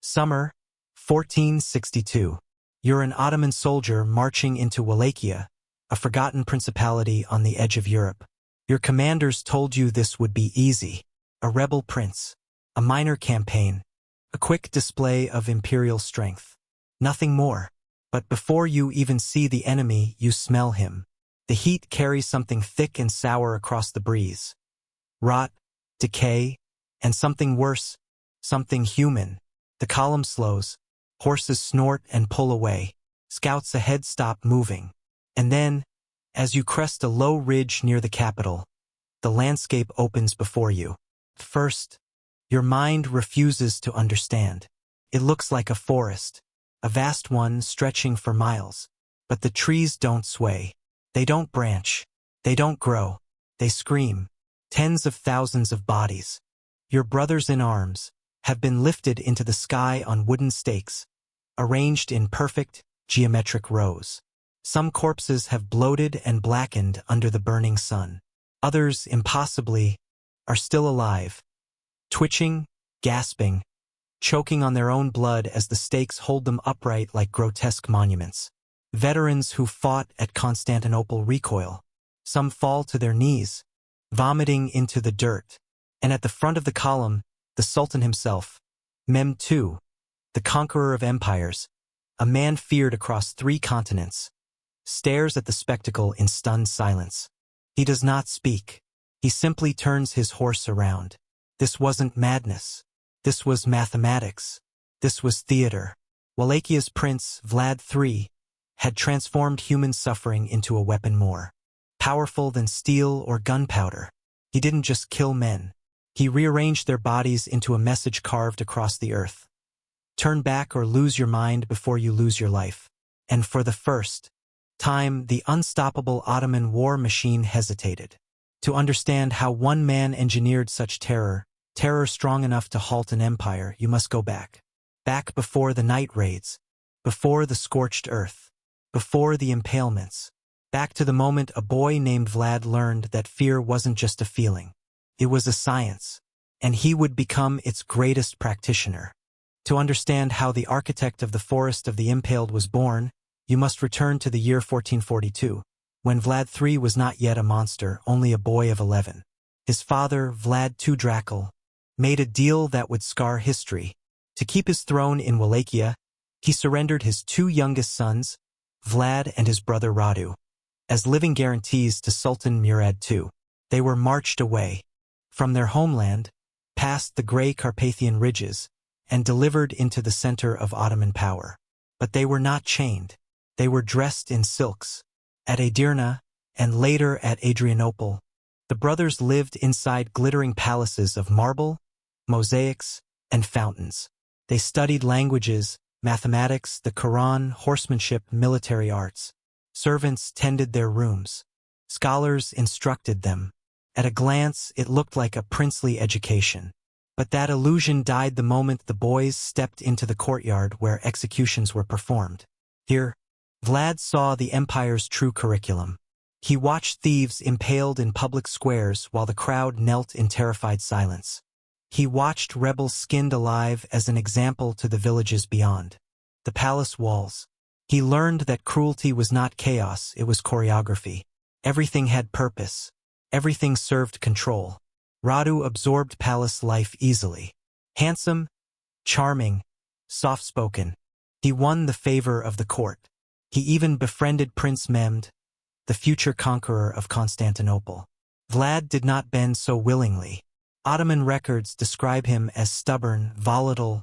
Summer, 1462. You're an Ottoman soldier marching into Wallachia, a forgotten principality on the edge of Europe. Your commanders told you this would be easy. A rebel prince, a minor campaign, a quick display of imperial strength. Nothing more. But before you even see the enemy, you smell him. The heat carries something thick and sour across the breeze. Rot, decay, and something worse, something human. The column slows. Horses snort and pull away. Scouts ahead stop moving. And then, as you crest a low ridge near the capital, the landscape opens before you. First, your mind refuses to understand. It looks like a forest, a vast one stretching for miles. But the trees don't sway. They don't branch. They don't grow. They scream. Tens of thousands of bodies, your brothers in arms, have been lifted into the sky on wooden stakes, arranged in perfect, geometric rows. Some corpses have bloated and blackened under the burning sun. Others, impossibly, are still alive, twitching, gasping, choking on their own blood as the stakes hold them upright like grotesque monuments. Veterans who fought at Constantinople recoil. Some fall to their knees, vomiting into the dirt. And at the front of the column, the Sultan himself, Mehmed II, the conqueror of empires, a man feared across 3 continents, stares at the spectacle in stunned silence. He does not speak. He simply turns his horse around. This wasn't madness. This was mathematics. This was theater. Wallachia's prince, Vlad III, had transformed human suffering into a weapon more powerful than steel or gunpowder. He didn't just kill men. He rearranged their bodies into a message carved across the earth. Turn back or lose your mind before you lose your life. And for the first time, the unstoppable Ottoman war machine hesitated. To understand how one man engineered such terror strong enough to halt an empire, you must go back. Back before the night raids, before the scorched earth, before the impalements. Back to the moment a boy named Vlad learned that fear wasn't just a feeling. It was a science, and he would become its greatest practitioner. To understand how the architect of the Forest of the Impaled was born, you must return to the year 1442, when Vlad III was not yet a monster, only a boy of 11. His father, Vlad II Dracula, made a deal that would scar history. To keep his throne in Wallachia, he surrendered his 2 youngest sons, Vlad and his brother Radu, as living guarantees to Sultan Mehmed II. They were marched away from their homeland, past the gray Carpathian ridges, and delivered into the center of Ottoman power. But they were not chained. They were dressed in silks. At Edirne, and later at Adrianople, the brothers lived inside glittering palaces of marble, mosaics, and fountains. They studied languages, mathematics, the Quran, horsemanship, military arts. Servants tended their rooms. Scholars instructed them. At a glance, it looked like a princely education. But that illusion died the moment the boys stepped into the courtyard where executions were performed. Here, Vlad saw the empire's true curriculum. He watched thieves impaled in public squares while the crowd knelt in terrified silence. He watched rebels skinned alive as an example to the villages beyond the palace walls. He learned that cruelty was not chaos, it was choreography. Everything had purpose. Everything served control. Radu absorbed palace life easily. Handsome, charming, soft-spoken. He won the favor of the court. He even befriended Prince Mehmed, the future conqueror of Constantinople. Vlad did not bend so willingly. Ottoman records describe him as stubborn, volatile,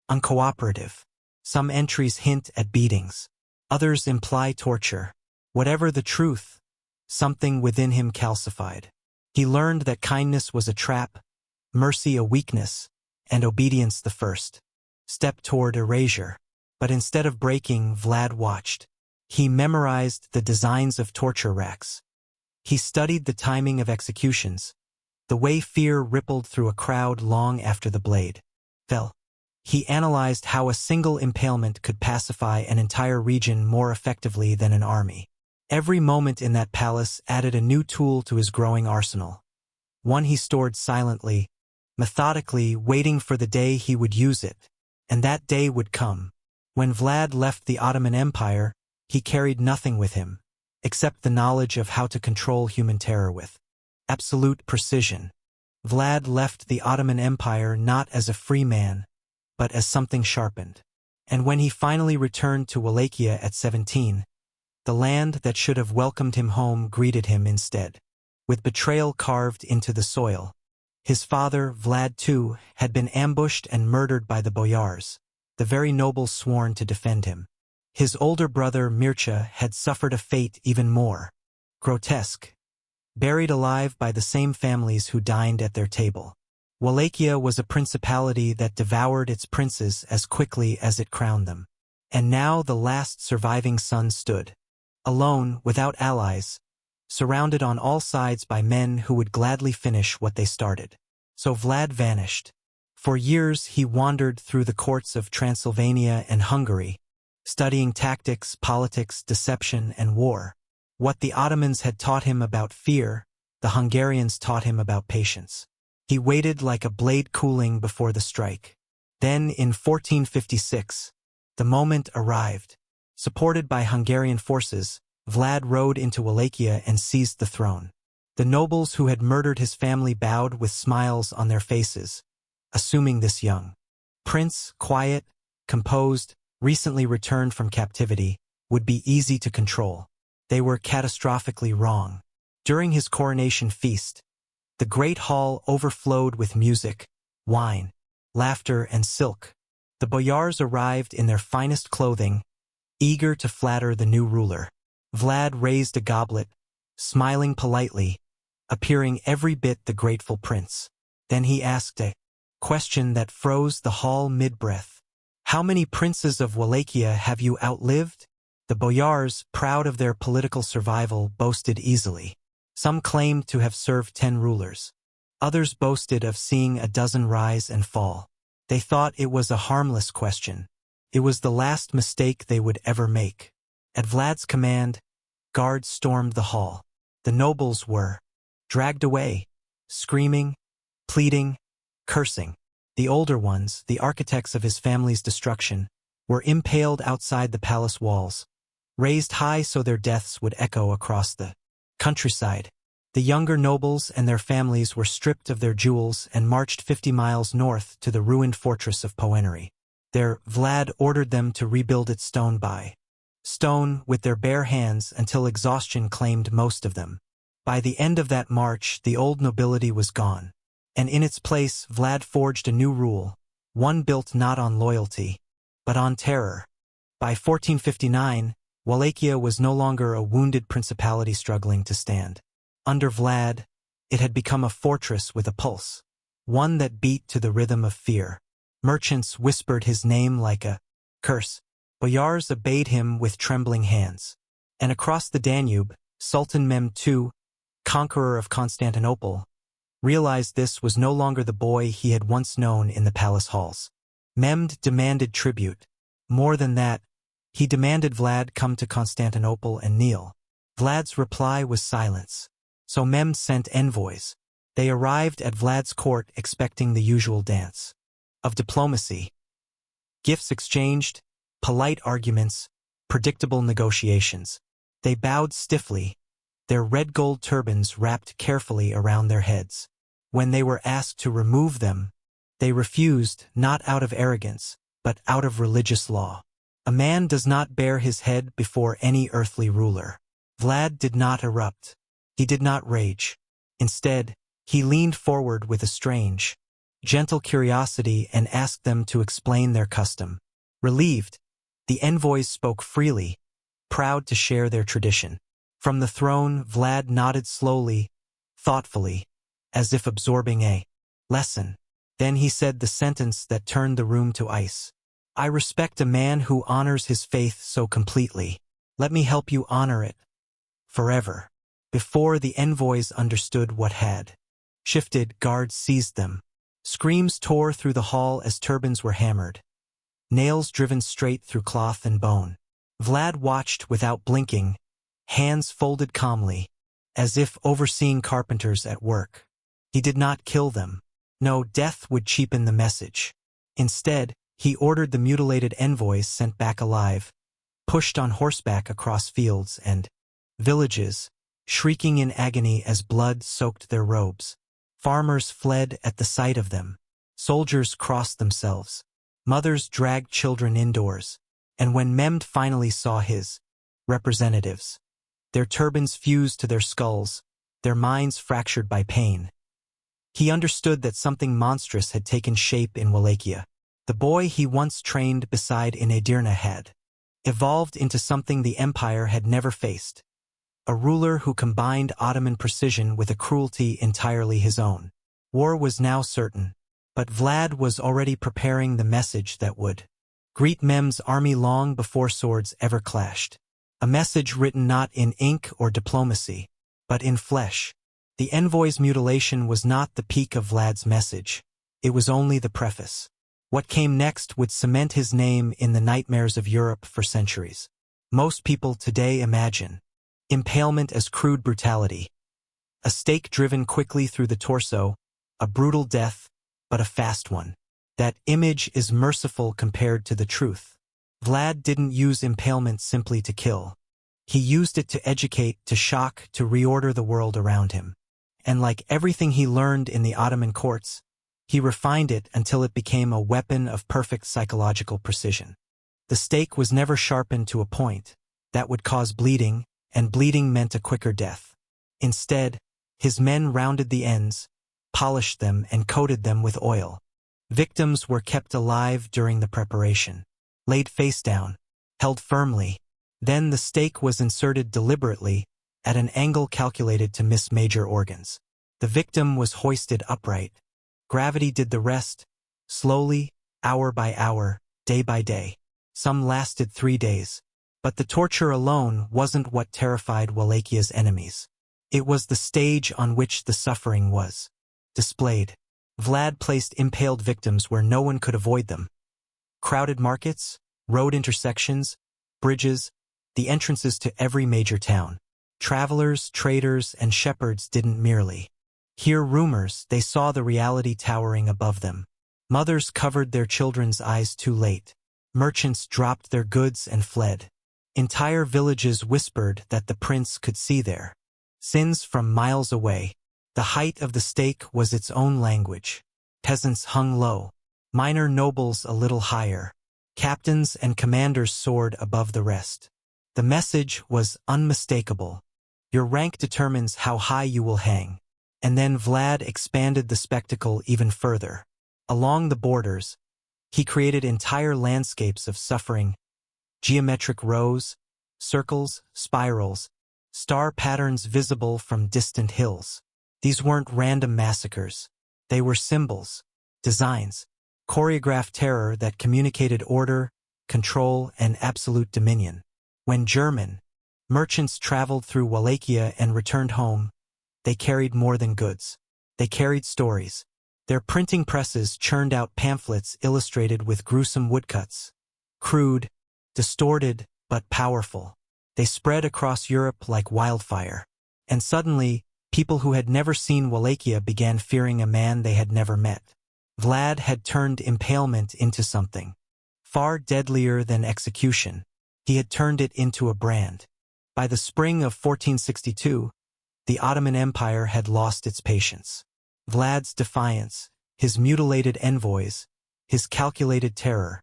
uncooperative. Some entries hint at beatings. Others imply torture. Whatever the truth, something within him calcified. He learned that kindness was a trap, mercy a weakness, and obedience the first step toward erasure. But instead of breaking, Vlad watched. He memorized the designs of torture racks. He studied the timing of executions, the way fear rippled through a crowd long after the blade fell. He analyzed how a single impalement could pacify an entire region more effectively than an army. Every moment in that palace added a new tool to his growing arsenal. One he stored silently, methodically, waiting for the day he would use it. And that day would come. When Vlad left the Ottoman Empire, he carried nothing with him, except the knowledge of how to control human terror with absolute precision. Vlad left the Ottoman Empire not as a free man, but as something sharpened. And when he finally returned to Wallachia at 17, the land that should have welcomed him home greeted him instead, with betrayal carved into the soil. His father, Vlad II, had been ambushed and murdered by the boyars, the very nobles sworn to defend him. His older brother, Mircea, had suffered a fate even more grotesque, buried alive by the same families who dined at their table. Wallachia was a principality that devoured its princes as quickly as it crowned them. And now the last surviving son stood, alone, without allies, surrounded on all sides by men who would gladly finish what they started. So Vlad vanished. For years he wandered through the courts of Transylvania and Hungary, studying tactics, politics, deception, and war. What the Ottomans had taught him about fear, the Hungarians taught him about patience. He waited like a blade cooling before the strike. Then, in 1456, the moment arrived. Supported by Hungarian forces, Vlad rode into Wallachia and seized the throne. The nobles who had murdered his family bowed with smiles on their faces, assuming this young prince, quiet, composed, recently returned from captivity, would be easy to control. They were catastrophically wrong. During his coronation feast, the great hall overflowed with music, wine, laughter, and silk. The boyars arrived in their finest clothing, eager to flatter the new ruler. Vlad raised a goblet, smiling politely, appearing every bit the grateful prince. Then he asked a question that froze the hall mid-breath. "How many princes of Wallachia have you outlived?" The boyars, proud of their political survival, boasted easily. Some claimed to have served 10 rulers. Others boasted of seeing a dozen rise and fall. They thought it was a harmless question. It was the last mistake they would ever make. At Vlad's command, guards stormed the hall. The nobles were dragged away, screaming, pleading, cursing. The older ones, the architects of his family's destruction, were impaled outside the palace walls, raised high so their deaths would echo across the countryside. The younger nobles and their families were stripped of their jewels and marched 50 miles north to the ruined fortress of Poenary. There, Vlad ordered them to rebuild it stone by stone with their bare hands until exhaustion claimed most of them. By the end of that march, the old nobility was gone, and in its place Vlad forged a new rule, one built not on loyalty, but on terror. By 1459, Wallachia was no longer a wounded principality struggling to stand. Under Vlad, it had become a fortress with a pulse, one that beat to the rhythm of fear. Merchants whispered his name like a curse. Boyars obeyed him with trembling hands. And across the Danube, Sultan Mehmed II, Conqueror of Constantinople, realized this was no longer the boy he had once known in the palace halls. Mehmed demanded tribute. More than that, he demanded Vlad come to Constantinople and kneel. Vlad's reply was silence. So Mehmed sent envoys. They arrived at Vlad's court expecting the usual dance of diplomacy. Gifts exchanged, polite arguments, predictable negotiations. They bowed stiffly, their red gold turbans wrapped carefully around their heads. When they were asked to remove them, they refused, not out of arrogance, but out of religious law. A man does not bare his head before any earthly ruler. Vlad did not erupt. He did not rage. Instead, he leaned forward with a strange, gentle curiosity and asked them to explain their custom. Relieved, the envoys spoke freely, proud to share their tradition. From the throne, Vlad nodded slowly, thoughtfully, as if absorbing a lesson. Then he said the sentence that turned the room to ice. "I respect a man who honors his faith so completely. Let me help you honor it forever." Before the envoys understood what had shifted, guards seized them. Screams tore through the hall as turbans were hammered, nails driven straight through cloth and bone. Vlad watched without blinking, hands folded calmly, as if overseeing carpenters at work. He did not kill them. No, death would cheapen the message. Instead, He ordered the mutilated envoys sent back alive, pushed on horseback across fields and villages, shrieking in agony as blood soaked their robes. Farmers fled at the sight of them. Soldiers crossed themselves. Mothers dragged children indoors. And when Mehmed finally saw his representatives, their turbans fused to their skulls, their minds fractured by pain, he understood that something monstrous had taken shape in Wallachia. The boy he once trained beside in Edirne had evolved into something the empire had never faced. A ruler who combined Ottoman precision with a cruelty entirely his own. War was now certain, but Vlad was already preparing the message that would greet Mehmed's army long before swords ever clashed. A message written not in ink or diplomacy, but in flesh. The envoy's mutilation was not the peak of Vlad's message. It was only the preface. What came next would cement his name in the nightmares of Europe for centuries. Most people today imagine impalement as crude brutality. A stake driven quickly through the torso, a brutal death, but a fast one. That image is merciful compared to the truth. Vlad didn't use impalement simply to kill. He used it to educate, to shock, to reorder the world around him. And like everything he learned in the Ottoman courts, he refined it until it became a weapon of perfect psychological precision. The stake was never sharpened to a point that would cause bleeding, and bleeding meant a quicker death. Instead, his men rounded the ends, polished them, and coated them with oil. Victims were kept alive during the preparation, laid face down, held firmly. Then the stake was inserted deliberately, at an angle calculated to miss major organs. The victim was hoisted upright. Gravity did the rest, slowly, hour by hour, day by day. Some lasted 3 days. But the torture alone wasn't what terrified Wallachia's enemies. It was the stage on which the suffering was displayed. Vlad placed impaled victims where no one could avoid them. Crowded markets, road intersections, bridges, the entrances to every major town. Travelers, traders, and shepherds didn't merely hear rumors, they saw the reality towering above them. Mothers covered their children's eyes too late. Merchants dropped their goods and fled. Entire villages whispered that the prince could see their sins from miles away. The height of the stake was its own language. Peasants hung low, minor nobles a little higher. Captains and commanders soared above the rest. The message was unmistakable. Your rank determines how high you will hang. And then Vlad expanded the spectacle even further. Along the borders, he created entire landscapes of suffering, geometric rows, circles, spirals, star patterns visible from distant hills. These weren't random massacres. They were symbols, designs, choreographed terror that communicated order, control, and absolute dominion. When German merchants traveled through Wallachia and returned home, they carried more than goods. They carried stories. Their printing presses churned out pamphlets illustrated with gruesome woodcuts. Crude, distorted, but powerful. They spread across Europe like wildfire. And suddenly, people who had never seen Wallachia began fearing a man they had never met. Vlad had turned impalement into something far deadlier than execution. He had turned it into a brand. By the spring of 1462, the Ottoman Empire had lost its patience. Vlad's defiance, his mutilated envoys, his calculated terror,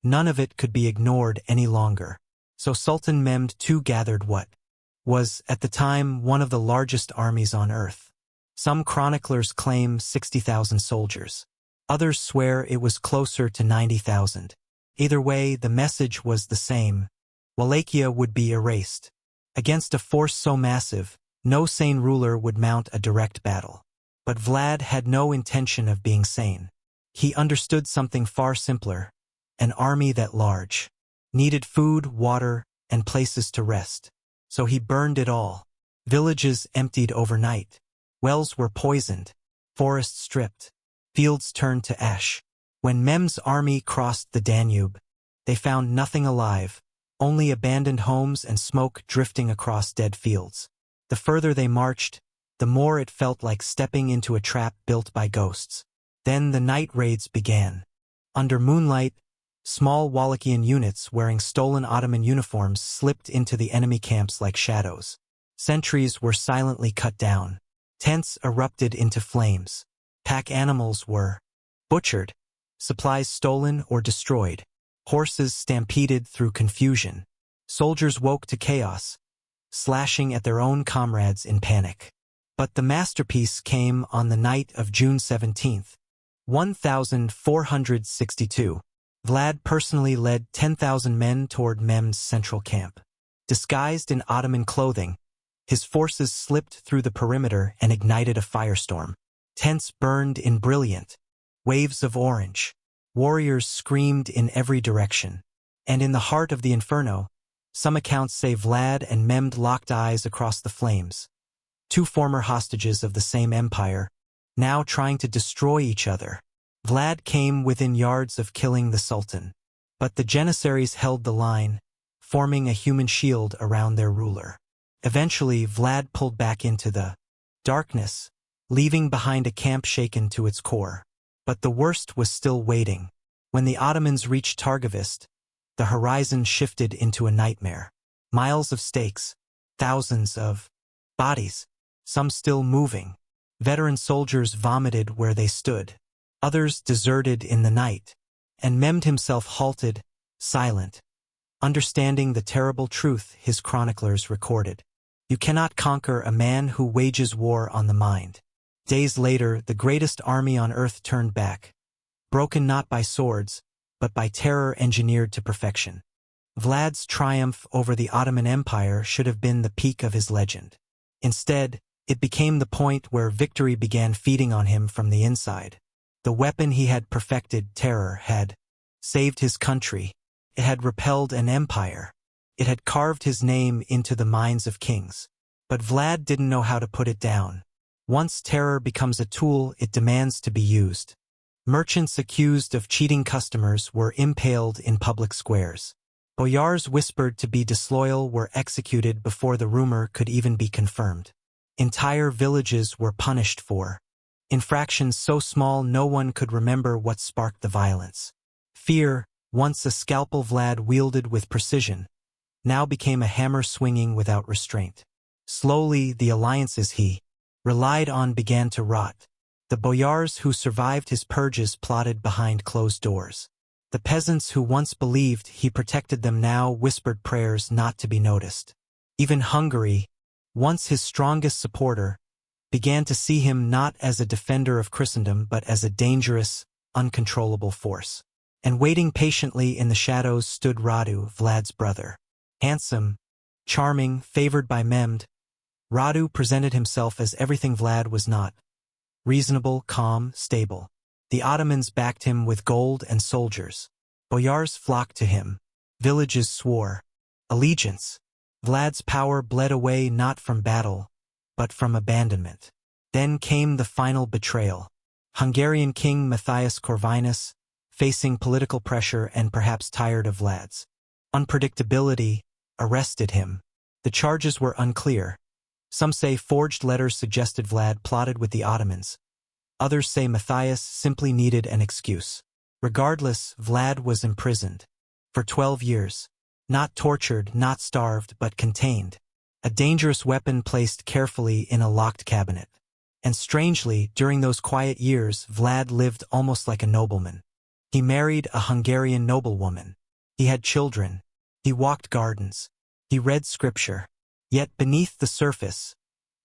none of it could be ignored any longer. So Sultan Mehmed II gathered what was, at the time, one of the largest armies on earth. Some chroniclers claim 60,000 soldiers. Others swear it was closer to 90,000. Either way, the message was the same. Wallachia would be erased. Against a force so massive, no sane ruler would mount a direct battle. But Vlad had no intention of being sane. He understood something far simpler. An army that large needed food, water, and places to rest. So he burned it all. Villages emptied overnight. Wells were poisoned. Forests stripped. Fields turned to ash. When Mehmed's army crossed the Danube, they found nothing alive, only abandoned homes and smoke drifting across dead fields. The further they marched, the more it felt like stepping into a trap built by ghosts. Then the night raids began. Under moonlight, Small Wallachian units wearing stolen Ottoman uniforms slipped into the enemy camps like shadows. Sentries were silently cut down. Tents erupted into flames. Pack animals were butchered, supplies stolen or destroyed. Horses stampeded through confusion. Soldiers woke to chaos, slashing at their own comrades in panic. But the masterpiece came on the night of June 17, 1462. Vlad personally led 10,000 men toward Mehmed's central camp. Disguised in Ottoman clothing, his forces slipped through the perimeter and ignited a firestorm. Tents burned in brilliant waves of orange. Warriors screamed in every direction. And in the heart of the inferno, some accounts say Vlad and Mehmed locked eyes across the flames. Two former hostages of the same empire, now trying to destroy each other. Vlad came within yards of killing the Sultan. But the Janissaries held the line, forming a human shield around their ruler. Eventually, Vlad pulled back into the darkness, leaving behind a camp shaken to its core. But the worst was still waiting. When the Ottomans reached Targovist, the horizon shifted into a nightmare. Miles of stakes, thousands of bodies, some still moving. Veteran soldiers vomited where they stood. Others deserted in the night. And Mehmed himself halted, silent, understanding the terrible truth his chroniclers recorded. You cannot conquer a man who wages war on the mind. Days later, the greatest army on earth turned back, broken not by swords, but by terror engineered to perfection. Vlad's triumph over the Ottoman Empire should have been the peak of his legend. Instead, it became the point where victory began feeding on him from the inside. The weapon he had perfected, terror, had saved his country. It had repelled an empire. It had carved his name into the minds of kings. But Vlad didn't know how to put it down. Once terror becomes a tool, it demands to be used. Merchants accused of cheating customers were impaled in public squares. Boyars whispered to be disloyal were executed before the rumor could even be confirmed. Entire villages were punished for infractions so small no one could remember what sparked the violence. Fear, once a scalpel Vlad wielded with precision, now became a hammer swinging without restraint. Slowly, the alliances he relied on began to rot. The boyars who survived his purges plotted behind closed doors. The peasants who once believed he protected them now whispered prayers not to be noticed. Even Hungary, once his strongest supporter, began to see him not as a defender of Christendom but as a dangerous, uncontrollable force. And waiting patiently in the shadows stood Radu, Vlad's brother. Handsome, charming, favored by Mehmed, Radu presented himself as everything Vlad was not. Reasonable, calm, stable. The Ottomans backed him with gold and soldiers. Boyars flocked to him. Villages swore allegiance. Vlad's power bled away not from battle, but from abandonment. Then came the final betrayal. Hungarian King Matthias Corvinus, facing political pressure and perhaps tired of Vlad's unpredictability, arrested him. The charges were unclear. Some say forged letters suggested Vlad plotted with the Ottomans. Others say Matthias simply needed an excuse. Regardless, Vlad was imprisoned. For 12 years. Not tortured, not starved, but contained. A dangerous weapon placed carefully in a locked cabinet. And strangely, during those quiet years, Vlad lived almost like a nobleman. He married a Hungarian noblewoman. He had children. He walked gardens. He read scripture. Yet beneath the surface,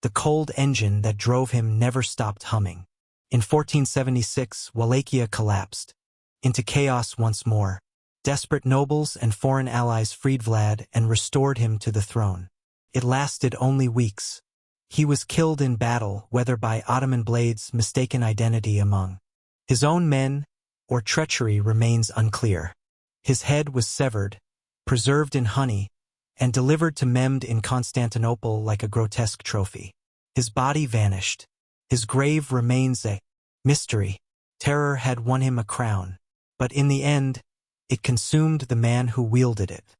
the cold engine that drove him never stopped humming. In 1476, Wallachia collapsed. Into chaos once more. Desperate nobles and foreign allies freed Vlad and restored him to the throne. It lasted only weeks. He was killed in battle, whether by Ottoman blades, mistaken identity among his own men, or treachery remains unclear. His head was severed, preserved in honey, and delivered to Mehmed in Constantinople like a grotesque trophy. His body vanished. His grave remains a mystery. Terror had won him a crown, but in the end, it consumed the man who wielded it.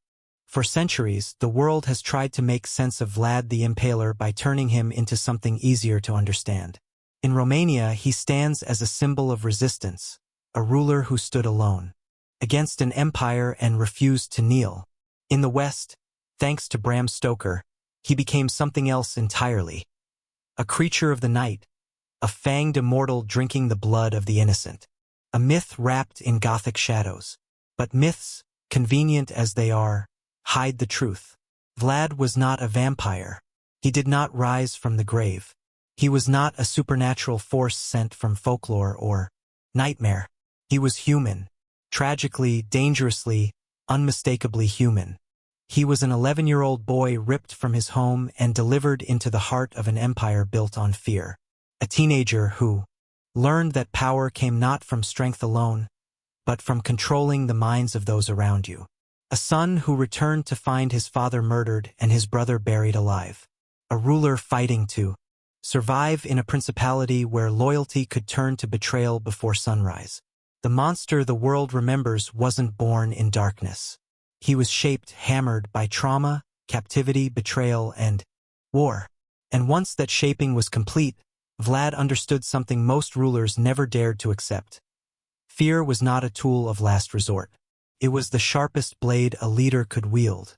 For centuries, the world has tried to make sense of Vlad the Impaler by turning him into something easier to understand. In Romania, he stands as a symbol of resistance, a ruler who stood alone. against an empire and refused to kneel. In the West, thanks to Bram Stoker, he became something else entirely. A creature of the night, a fanged immortal drinking the blood of the innocent. A myth wrapped in Gothic shadows. But myths, convenient as they are, hide the truth. Vlad was not a vampire. He did not rise from the grave. He was not a supernatural force sent from folklore or nightmare. He was human. Tragically, dangerously, unmistakably human. He was an 11-year-old boy ripped from his home and delivered into the heart of an empire built on fear. A teenager who learned that power came not from strength alone, but from controlling the minds of those around you. A son who returned to find his father murdered and his brother buried alive. A ruler fighting to survive in a principality where loyalty could turn to betrayal before sunrise. The monster the world remembers wasn't born in darkness. He was shaped, hammered by trauma, captivity, betrayal, and war. And once that shaping was complete, Vlad understood something most rulers never dared to accept. Fear was not a tool of last resort. It was the sharpest blade a leader could wield,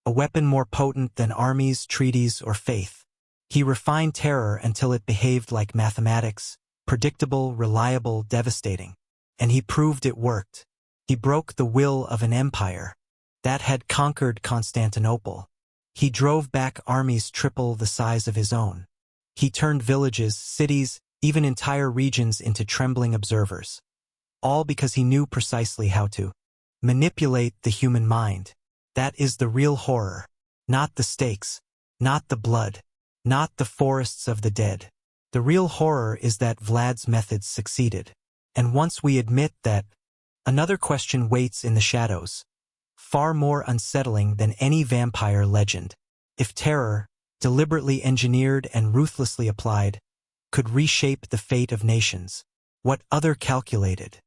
a weapon more potent than armies, treaties, or faith. He refined terror until it behaved like mathematics, predictable, reliable, devastating. And he proved it worked. He broke the will of an empire that had conquered Constantinople. He drove back armies triple the size of his own. He turned villages, cities, even entire regions into trembling observers. All because he knew precisely how to manipulate the human mind. That is the real horror. Not the stakes, not the blood, not the forests of the dead. The real horror is that Vlad's methods succeeded. And once we admit that, another question waits in the shadows, far more unsettling than any vampire legend. If terror, deliberately engineered and ruthlessly applied, could reshape the fate of nations, what other calculated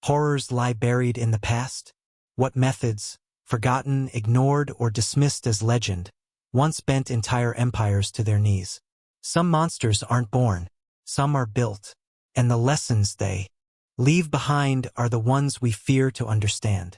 horrors lie buried in the past? What methods, forgotten, ignored, or dismissed as legend, once bent entire empires to their knees? Some monsters aren't born, some are built, and the lessons they leave behind are the ones we fear to understand.